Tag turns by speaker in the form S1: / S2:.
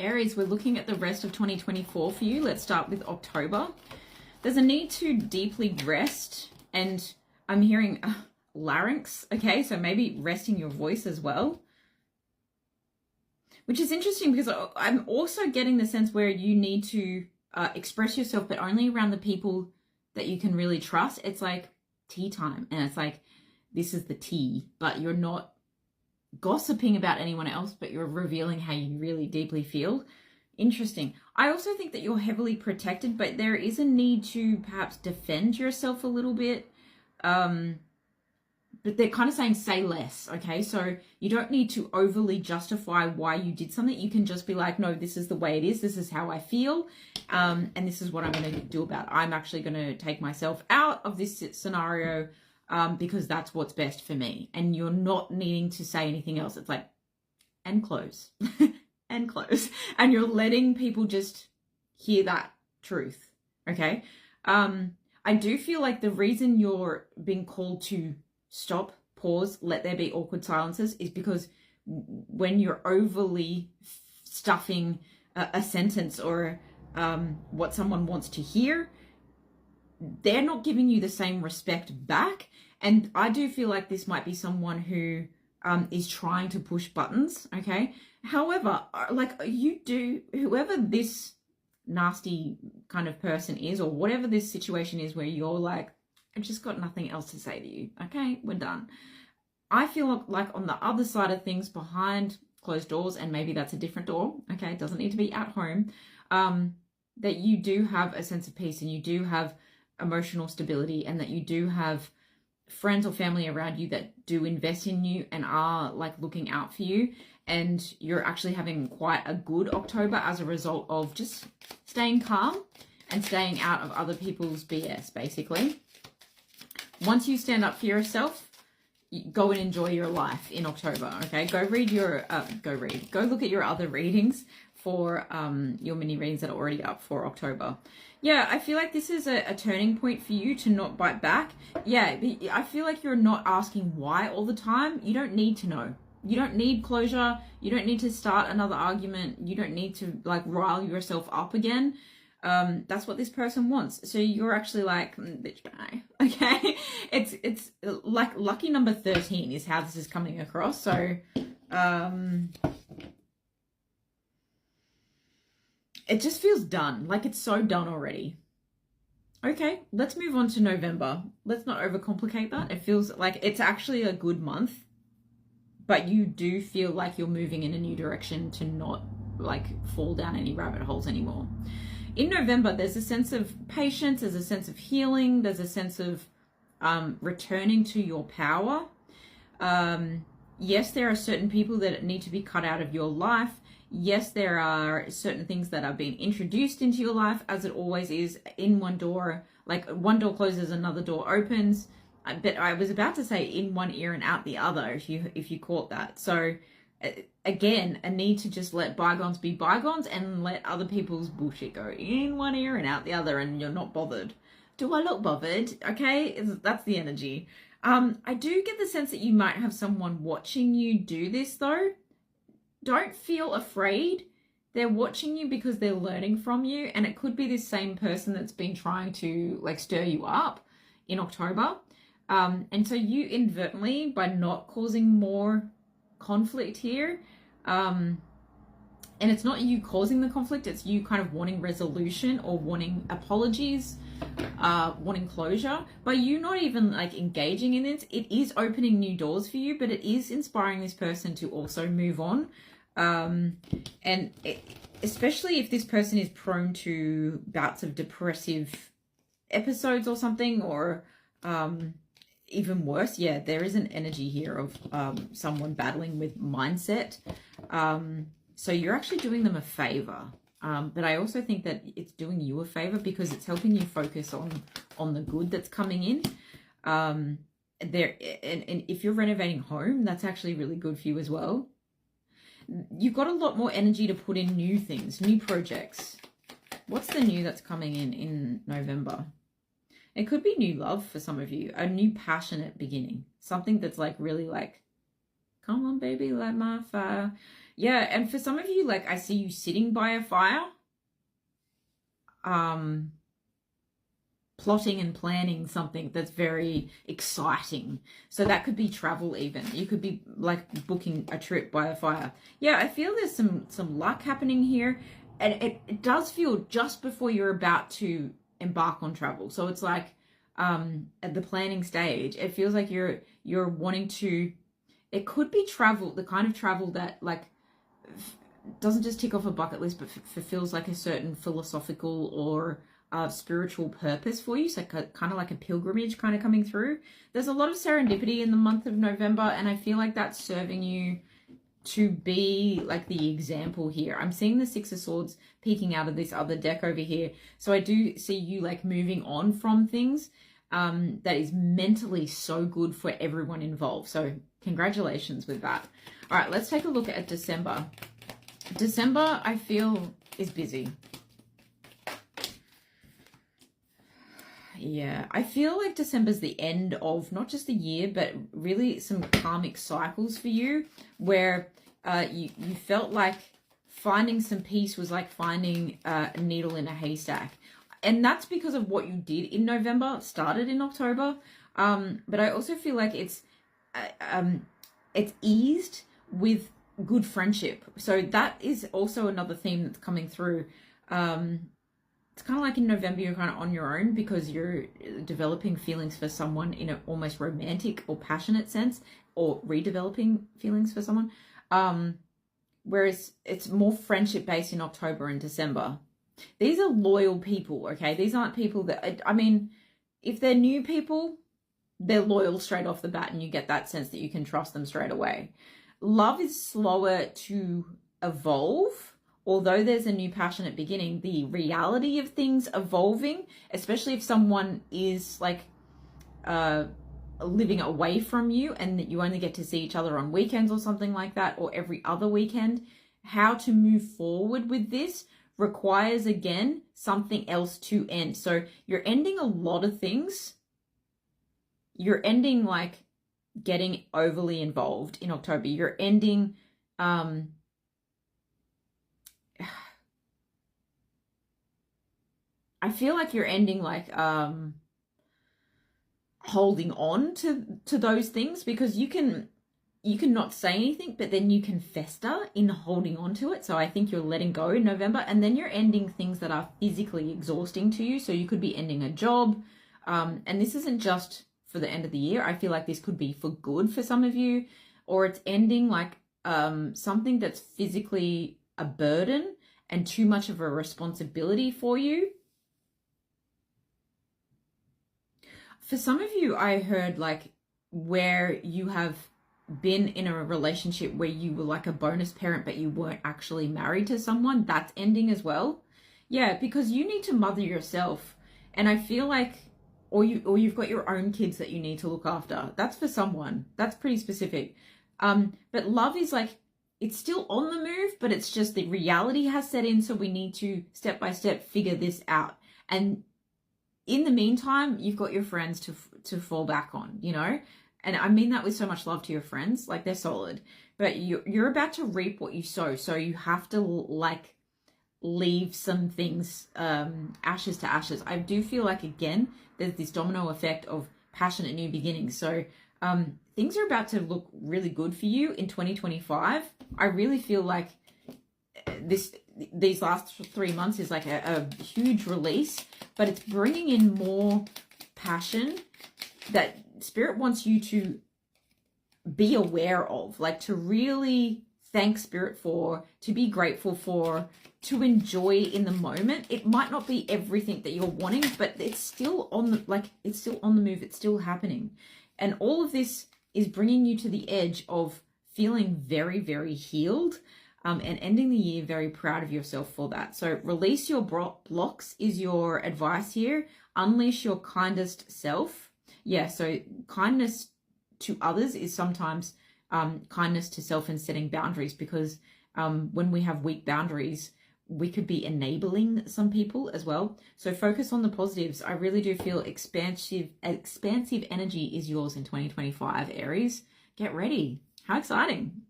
S1: Aries, we're looking at the rest of 2024 for you. Let's start with October. There's a need to deeply rest, and I'm hearing larynx, okay? So maybe resting your voice as well. Which is interesting because I'm also getting the sense where you need to express yourself, but only around the people that you can really trust. It's like tea time, and it's like, this is the tea, but you're not gossiping about anyone else, but you're revealing how you really deeply feel. Interesting. I also think that you're heavily protected, but there is a need to perhaps defend yourself a little bit. But they're kind of saying say less, okay? So you don't need to overly justify why you did something. You can just be like, no, this is the way it is. This is how I feel. And this is what I'm going to do about it. I'm actually going to take myself out of this scenario because that's what's best for me. And you're not needing to say anything else. It's like, and close, and close. And you're letting people just hear that truth, okay? I do feel like the reason you're being called to stop, pause, let there be awkward silences is because when you're overly stuffing a sentence or what someone wants to hear, they're not giving you the same respect back. And I do feel like this might be someone who is trying to push buttons, okay? However, like whoever this nasty kind of person is, or whatever this situation is where you're like, I've just got nothing else to say to you. Okay, we're done. I feel like on the other side of things, behind closed doors, and maybe that's a different door, okay, it doesn't need to be at home, that you do have a sense of peace, and you do have emotional stability, and that you do have friends or family around you that do invest in you and are like looking out for you. And you're actually having quite a good October as a result of just staying calm and staying out of other people's BS, basically. Once you stand up for yourself, go and enjoy your life in October, okay? Go look at your other readings for your mini readings that are already up for October. Yeah, I feel like this is a turning point for you to not bite back. Yeah, I feel like you're not asking why all the time. You don't need to know. You don't need closure. You don't need to start another argument. You don't need to like rile yourself up again. That's what this person wants. So you're actually like, bitch, bye. Okay. It's like lucky number 13 is how this is coming across. So, it just feels done. Like it's so done already. Okay. Let's move on to November. Let's not overcomplicate that. It feels like it's actually a good month, but you do feel like you're moving in a new direction to not like fall down any rabbit holes anymore. In November, there's a sense of patience, there's a sense of healing, there's a sense of returning to your power. Yes, there are certain people that need to be cut out of your life. Yes, there are certain things that are being introduced into your life, as it always is. In one door, like one door closes, another door opens. But I was about to say in one ear and out the other, if you caught that. So again, a need to just let bygones be bygones and let other people's bullshit go in one ear and out the other, and you're not bothered. Do I look bothered? Okay, that's the energy. I do get the sense that you might have someone watching you do this though. Don't feel afraid. They're watching you because they're learning from you, and it could be this same person that's been trying to like stir you up in October. And so you inadvertently, by not causing more conflict here, and it's not you causing the conflict, it's you kind of wanting resolution or wanting apologies, wanting closure. By you not even like engaging in this, it is opening new doors for you, but it is inspiring this person to also move on. Especially if this person is prone to bouts of depressive episodes or something, or even worse, yeah, there is an energy here of someone battling with mindset. So you're actually doing them a favor. But I also think that it's doing you a favor because it's helping you focus on the good that's coming in. And if you're renovating home, that's actually really good for you as well. You've got a lot more energy to put in new things, new projects. What's the new that's coming in November? It could be new love for some of you, a new passionate beginning, something that's like really like, come on, baby, light my fire. Yeah, and for some of you, like I see you sitting by a fire, plotting and planning something that's very exciting. So that could be travel even. You could be like booking a trip by a fire. Yeah, I feel there's some luck happening here. And it does feel just before you're about to embark on travel. So it's like at the planning stage, it feels like you're wanting to, it could be travel, the kind of travel that like doesn't just tick off a bucket list, but fulfills like a certain philosophical or spiritual purpose for you. So kind of like a pilgrimage kind of coming through. There's a lot of serendipity in the month of November, and I feel like that's serving you to be like the example here. I'm seeing the Six of Swords peeking out of this other deck over here. So I do see you like moving on from things that is mentally so good for everyone involved. So congratulations with that. All right, let's take a look at December. December, I feel, is busy. Yeah, I feel like December's the end of not just the year, but really some karmic cycles for you, where you felt like finding some peace was like finding a needle in a haystack. And that's because of what you did in November, started in October. But I also feel like it's eased with good friendship. So that is also another theme that's coming through. It's kind of like in November, you're kind of on your own because you're developing feelings for someone in an almost romantic or passionate sense, or redeveloping feelings for someone. Whereas it's more friendship based in October and December. These are loyal people, okay? These aren't people that, I mean, if they're new people, they're loyal straight off the bat, and you get that sense that you can trust them straight away. Love is slower to evolve. Although there's a new passionate beginning, the reality of things evolving, especially if someone is like living away from you and that you only get to see each other on weekends or something like that, or every other weekend, how to move forward with this requires, again, something else to end. So you're ending a lot of things. You're ending like getting overly involved in October. You're ending I feel like you're ending like holding on to those things, because you can not say anything, but then you can fester in holding on to it. So I think you're letting go in November, and then you're ending things that are physically exhausting to you. So you could be ending a job, and this isn't just for the end of the year. I feel like this could be for good for some of you, or it's ending like something that's physically a burden and too much of a responsibility for you. For some of you, I heard like where you have been in a relationship where you were like a bonus parent, but you weren't actually married to someone, that's ending as well. Yeah, because you need to mother yourself. And I feel like, or you've got your own kids that you need to look after. That's for someone. That's pretty specific. But love is like, it's still on the move, but it's just the reality has set in. So we need to step by step figure this out. And in the meantime, you've got your friends to fall back on, you know? And I mean that with so much love to your friends, like they're solid, but you're about to reap what you sow. So you have to like leave some things, ashes to ashes. I do feel like, again, there's this domino effect of passionate new beginnings. So things are about to look really good for you in 2025. I really feel like these last 3 months is like a huge release, but it's bringing in more passion that Spirit wants you to be aware of, like to really thank Spirit for, to be grateful for, to enjoy in the moment. It might not be everything that you're wanting, but it's still on the, like, it's still on the move. It's still happening. And all of this is bringing you to the edge of feeling very, very healed, and ending the year very proud of yourself for that. So release your blocks is your advice here. Unleash your kindest self. Yeah, so kindness to others is sometimes kindness to self and setting boundaries, because when we have weak boundaries, we could be enabling some people as well. So focus on the positives. I really do feel expansive energy is yours in 2025, Aries. Get ready. How exciting.